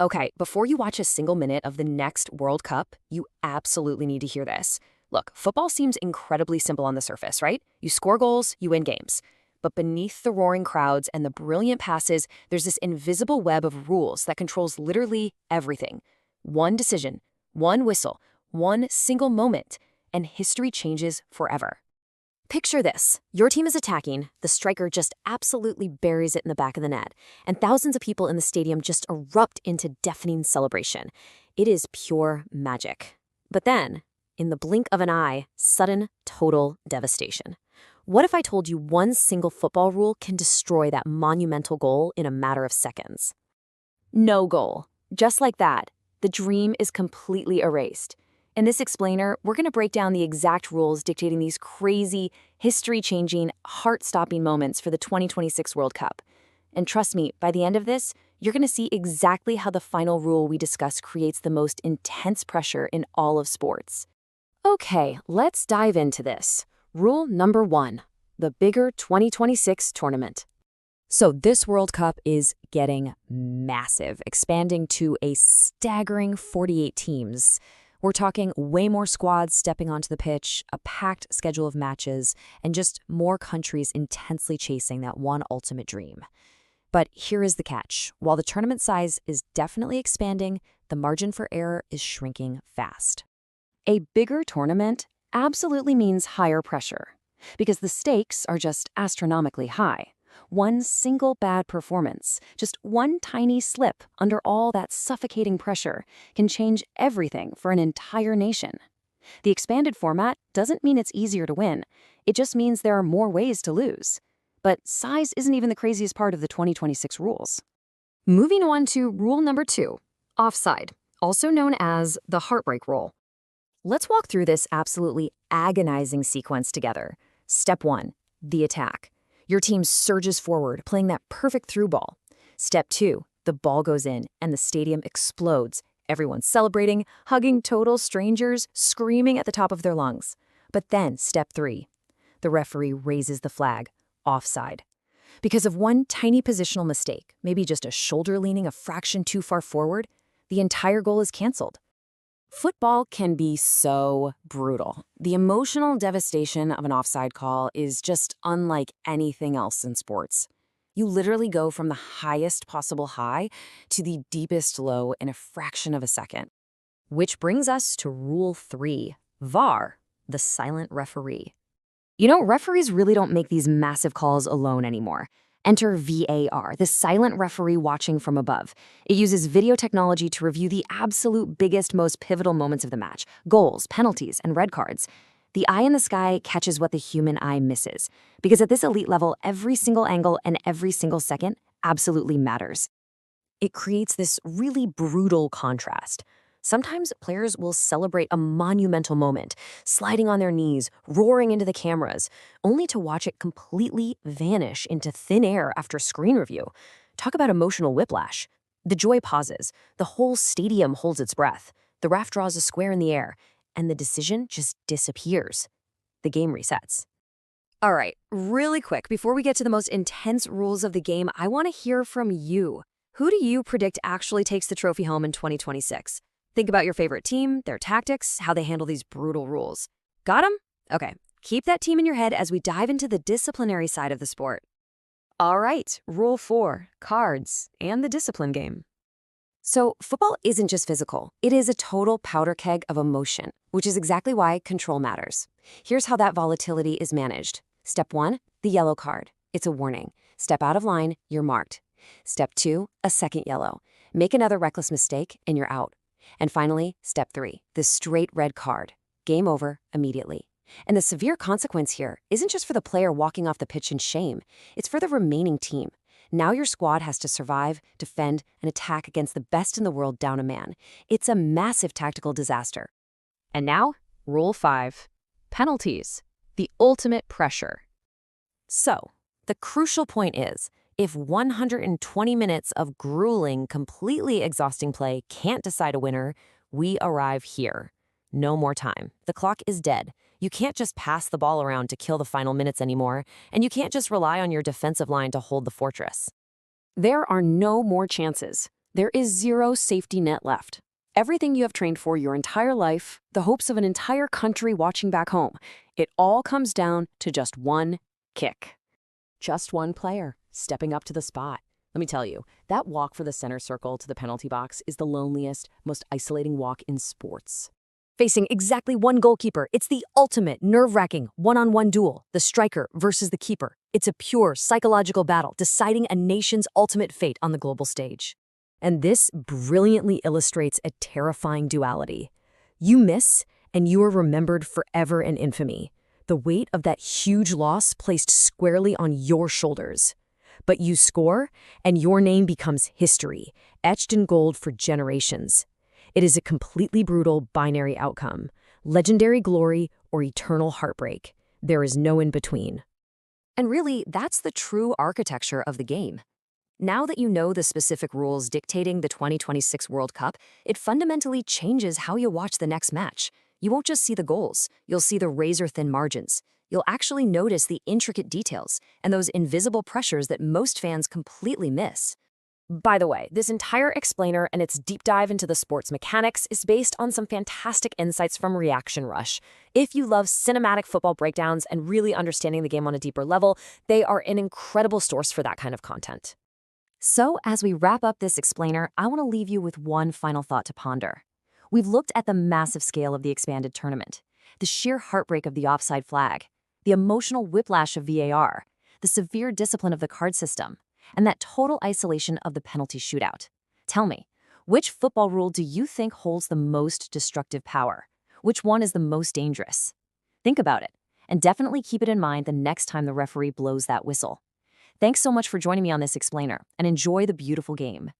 Okay, before you watch a single minute of the next World Cup, you absolutely need to hear this. Look, football seems incredibly simple on the surface, right? You score goals, you win games. But beneath the roaring crowds and the brilliant passes, there's this invisible web of rules that controls literally everything. One decision, one whistle, one single moment, and history changes forever. Picture this. Your team is attacking, the striker just absolutely buries it in the back of the net, and thousands of people in the stadium just erupt into deafening celebration. It is pure magic. But then, in the blink of an eye, sudden, total devastation. What if I told you one single football rule can destroy that monumental goal in a matter of seconds? No goal. Just like that, the dream is completely erased. In this explainer, we're going to break down the exact rules dictating these crazy, history-changing, heart-stopping moments for the 2026 World Cup. And trust me, by the end of this, you're going to see exactly how the final rule we discuss creates the most intense pressure in all of sports. Okay, let's dive into this. Rule number 1, the bigger 2026 tournament. So this World Cup is getting massive, expanding to a staggering 48 teams. We're talking way more squads stepping onto the pitch, a packed schedule of matches, and just more countries intensely chasing that one ultimate dream. But here is the catch. While the tournament size is definitely expanding, the margin for error is shrinking fast. A bigger tournament absolutely means higher pressure, because the stakes are just astronomically high. One single bad performance, just one tiny slip under all that suffocating pressure, can change everything for an entire nation. The expanded format doesn't mean it's easier to win. It just means there are more ways to lose. But size isn't even the craziest part of the 2026 rules. Moving on to rule number 2, offside, also known as the heartbreak rule. Let's walk through this absolutely agonizing sequence together. Step 1, the attack. Your team surges forward, playing that perfect through ball. Step 2, the ball goes in and the stadium explodes. Everyone's celebrating, hugging total strangers, screaming at the top of their lungs. But then, step 3, the referee raises the flag, offside. Because of one tiny positional mistake, maybe just a shoulder leaning a fraction too far forward, the entire goal is canceled. Football can be so brutal. The emotional devastation of an offside call is just unlike anything else in sports. You literally go from the highest possible high to the deepest low in a fraction of a second. Which brings us to rule 3, VAR, the silent referee. You know, referees really don't make these massive calls alone anymore. Enter VAR, the silent referee watching from above. It uses video technology to review the absolute biggest, most pivotal moments of the match, goals, penalties, and red cards. The eye in the sky catches what the human eye misses, because at this elite level, every single angle and every single second absolutely matters. It creates this really brutal contrast. Sometimes players will celebrate a monumental moment, sliding on their knees, roaring into the cameras, only to watch it completely vanish into thin air after screen review. Talk about emotional whiplash. The joy pauses, the whole stadium holds its breath, the ref draws a square in the air, and the decision just disappears. The game resets. All right, really quick, before we get to the most intense rules of the game, I want to hear from you. Who do you predict actually takes the trophy home in 2026? Think about your favorite team, their tactics, how they handle these brutal rules. Got 'em? Okay, keep that team in your head as we dive into the disciplinary side of the sport. All right, rule 4, cards and the discipline game. So football isn't just physical. It is a total powder keg of emotion, which is exactly why control matters. Here's how that volatility is managed. Step 1, the yellow card. It's a warning. Step out of line, you're marked. Step 2, a second yellow. Make another reckless mistake and you're out. And finally, step 3, the straight red card. Game over immediately. And the severe consequence here isn't just for the player walking off the pitch in shame. It's for the remaining team. Now your squad has to survive, defend, and attack against the best in the world down a man. It's a massive tactical disaster. And now, rule 5, penalties, the ultimate pressure. So, the crucial point is, if 120 minutes of grueling, completely exhausting play can't decide a winner, we arrive here. No more time. The clock is dead. You can't just pass the ball around to kill the final minutes anymore, and you can't just rely on your defensive line to hold the fortress. There are no more chances. There is zero safety net left. Everything you have trained for your entire life, the hopes of an entire country watching back home, it all comes down to just one kick. Just one player stepping up to the spot. Let me tell you, that walk for the center circle to the penalty box is the loneliest, most isolating walk in sports. Facing exactly one goalkeeper, it's the ultimate nerve-wracking one-on-one duel, the striker versus the keeper. It's a pure psychological battle deciding a nation's ultimate fate on the global stage. And this brilliantly illustrates a terrifying duality. You miss, and you are remembered forever in infamy. The weight of that huge loss placed squarely on your shoulders. But you score, and your name becomes history, etched in gold for generations. It is a completely brutal binary outcome, legendary glory or eternal heartbreak. There is no in between. And really, that's the true architecture of the game. Now that you know the specific rules dictating the 2026 World Cup, it fundamentally changes how you watch the next match. You won't just see the goals, you'll see the razor-thin margins. You'll actually notice the intricate details and those invisible pressures that most fans completely miss. By the way, this entire explainer and its deep dive into the sport's mechanics is based on some fantastic insights from Reaction Rush. If you love cinematic football breakdowns and really understanding the game on a deeper level, they are an incredible source for that kind of content. So, as we wrap up this explainer, I want to leave you with one final thought to ponder. We've looked at the massive scale of the expanded tournament, the sheer heartbreak of the offside flag, the emotional whiplash of VAR, the severe discipline of the card system, and that total isolation of the penalty shootout. Tell me, which football rule do you think holds the most destructive power? Which one is the most dangerous? Think about it, and definitely keep it in mind the next time the referee blows that whistle. Thanks so much for joining me on this explainer, and enjoy the beautiful game.